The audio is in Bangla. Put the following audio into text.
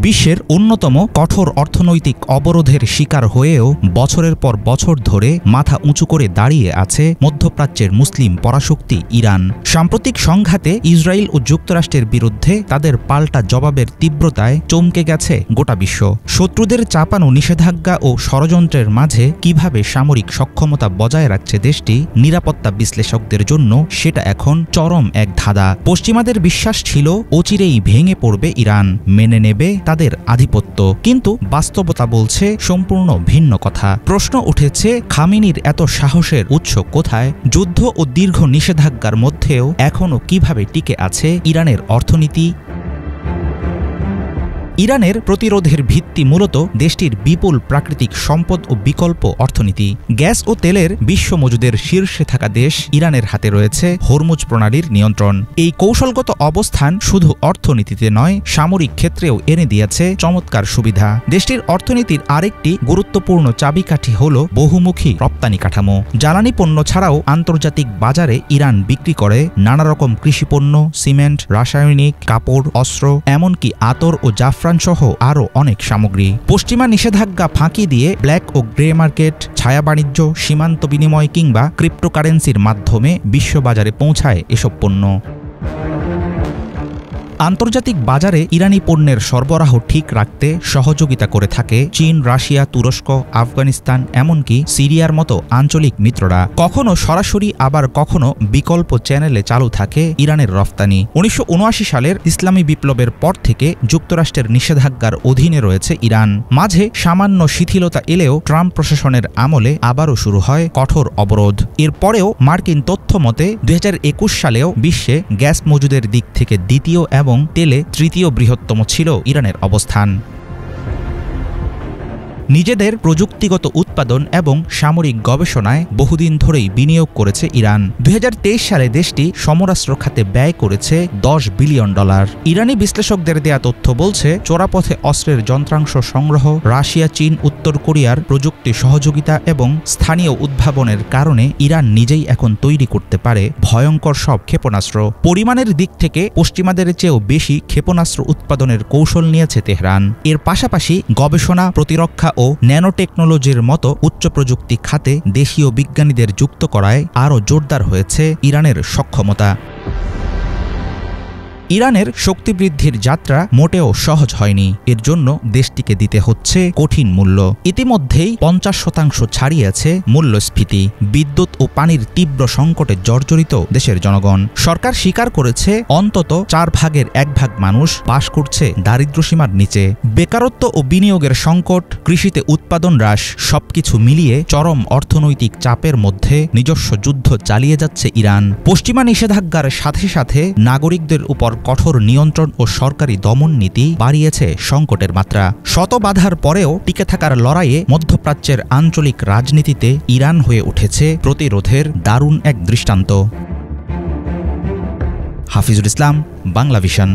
বিশ্বের অন্যতম কঠোর অর্থনৈতিক অবরোধের শিকার হয়েও বছরের পর বছর ধরে মাথা উঁচু করে দাঁড়িয়ে আছে মধ্যপ্রাচ্যের মুসলিম পরাশক্তি ইরান। সাম্প্রতিক সংঘাতে ইসরায়েল ও যুক্তরাষ্ট্রের বিরুদ্ধে তাদের পাল্টা জবাবের তীব্রতায় চমকে গেছে গোটা বিশ্ব। শত্রুদের চাপানো নিষেধাজ্ঞা ও ষড়যন্ত্রের মাঝে কিভাবে সামরিক সক্ষমতা বজায় রাখছে দেশটি, নিরাপত্তা বিশ্লেষকদের জন্য সেটা এখন চরম এক ধাঁধা। পশ্চিমাদের বিশ্বাস ছিল অচিরেই ভেঙে পড়বে ইরান, মেনে নেবে তাদের আধিপত্য, কিন্তু বাস্তবতা বলছে সম্পূর্ণ ভিন্ন কথা। প্রশ্ন উঠেছে, খামেনির এত সাহসের উৎস কোথায়? যুদ্ধ ও দীর্ঘ নিষেধাজ্ঞার মধ্যেও এখনও কিভাবে টিকে আছে ইরানের অর্থনীতি? ইরানের প্রতিরোধের ভিত্তি মূলত দেশটির বিপুল প্রাকৃতিক সম্পদ ও বিকল্প অর্থনীতি। গ্যাস ও তেলের বিশ্ব মজুদের শীর্ষে থাকা দেশ ইরানের হাতে রয়েছে হরমুজ প্রণালীর নিয়ন্ত্রণ। এই কৌশলগত অবস্থান শুধু অর্থনীতিতে নয়, সামরিক ক্ষেত্রেও এনে দিয়েছে চমৎকার সুবিধা। দেশটির অর্থনীতির আরেকটি গুরুত্বপূর্ণ চাবিকাঠি হল বহুমুখী রপ্তানি কাঠামো। জ্বালানি পণ্য ছাড়াও আন্তর্জাতিক বাজারে ইরান বিক্রি করে নানা রকম কৃষিপণ্য, সিমেন্ট, রাসায়নিক, কাপড়, অস্ত্র, এমনকি আতর ও জাফরান সহ আরও অনেক সামগ্রী। পশ্চিমা নিষেধাজ্ঞা ফাঁকি দিয়ে ব্ল্যাক ও গ্রে মার্কেট, ছায়া বাণিজ্য, সীমান্ত বিনিময় কিংবা ক্রিপ্টোকারেন্সির মাধ্যমে বিশ্ববাজারে পৌঁছায় এসব পণ্য। আন্তর্জাতিক বাজারে ইরানি পণ্যের সরবরাহ ঠিক রাখতে সহযোগিতা করে থাকে চীন, রাশিয়া, তুরস্ক, আফগানিস্তান, এমনকি সিরিয়ার মতো আঞ্চলিক মিত্ররা। কখনো সরাসরি, আবার কখনো বিকল্প চ্যানেলে চালু থাকে ইরানের রফতানি। ১৯৭৯ সালের ইসলামী বিপ্লবের পর থেকে যুক্তরাষ্ট্রের নিষেধাজ্ঞার অধীনে রয়েছে ইরান। মাঝে সামান্য শিথিলতা এলেও ট্রাম্প প্রশাসনের আমলে আবারও শুরু হয় কঠোর অবরোধ। এরপরেও মার্কিন তথ্য মতে ২০২১ সালেও বিশ্বে গ্যাস মজুদের দিক থেকে দ্বিতীয় এবং তেলে তৃতীয় বৃহত্তম ছিল ইরানের অবস্থান। নিজেদের প্রযুক্তিগত উৎপাদন এবং সামরিক গবেষণায় বহুদিন ধরেই বিনিয়োগ করেছে ইরান। ২০২৩ সালে দেশটি সমরাস্ত্র খাতে ব্যয় করেছে $10 বিলিয়ন। ইরানি বিশ্লেষকদের দেয়া তথ্য বলছে, চোরাপথে অস্ত্রের যন্ত্রাংশ সংগ্রহ, রাশিয়া, চীন, উত্তর কোরিয়ার প্রযুক্তি সহযোগিতা এবং স্থানীয় উদ্ভাবনের কারণে ইরান নিজেই এখন তৈরি করতে পারে ভয়ঙ্কর সব ক্ষেপণাস্ত্র। পরিমাণের দিক থেকে পশ্চিমাদের চেয়েও বেশি ক্ষেপণাস্ত্র উৎপাদনের কৌশল নিয়েছে তেহরান। এর পাশাপাশি গবেষণা, প্রতিরক্ষা ও ন্যানো টেকনোলজির মতো উচ্চ প্রযুক্তি খাতে দেশীয় বিজ্ঞানীদের যুক্ত করায় আরও জোরদার হয়েছে ইরানের সক্ষমতা। ইরানের শক্তি বৃদ্ধির যাত্রা মোটেও সহজ হয়নি। এর জন্য দেশটিকে দিতে হচ্ছে কঠিন মূল্য। ইতিমধ্যেই ৫০% ছাড়িয়েছে মূল্যস্ফীতি। বিদ্যুৎ ও পানির তীব্র সংকটে জর্জরিত দেশের জনগণ। সরকার স্বীকার করেছে অন্তত 1/4 মানুষ বাস করছে দারিদ্র্যসীমার নিচে। বেকারত্ব ও বিনিয়োগের সংকট, কৃষিতে উৎপাদন হ্রাস, সবকিছু মিলিয়ে চরম অর্থনৈতিক চাপের মধ্যে নিজস্ব যুদ্ধ চালিয়ে যাচ্ছে ইরান। পশ্চিমা নিষেধাজ্ঞার সাথে সাথে নাগরিকদের উপর কঠোর নিয়ন্ত্রণ ও সরকারি দমন নীতি বাড়িয়েছে সংকটের মাত্রা। শত বাধার পরেও টিকে থাকার লড়াইয়ে মধ্যপ্রাচ্যের আঞ্চলিক রাজনীতিতে ইরান হয়ে উঠেছে প্রতিরোধের দারুণ এক দৃষ্টান্ত। হাফিজুল ইসলাম, বাংলা ভিশন।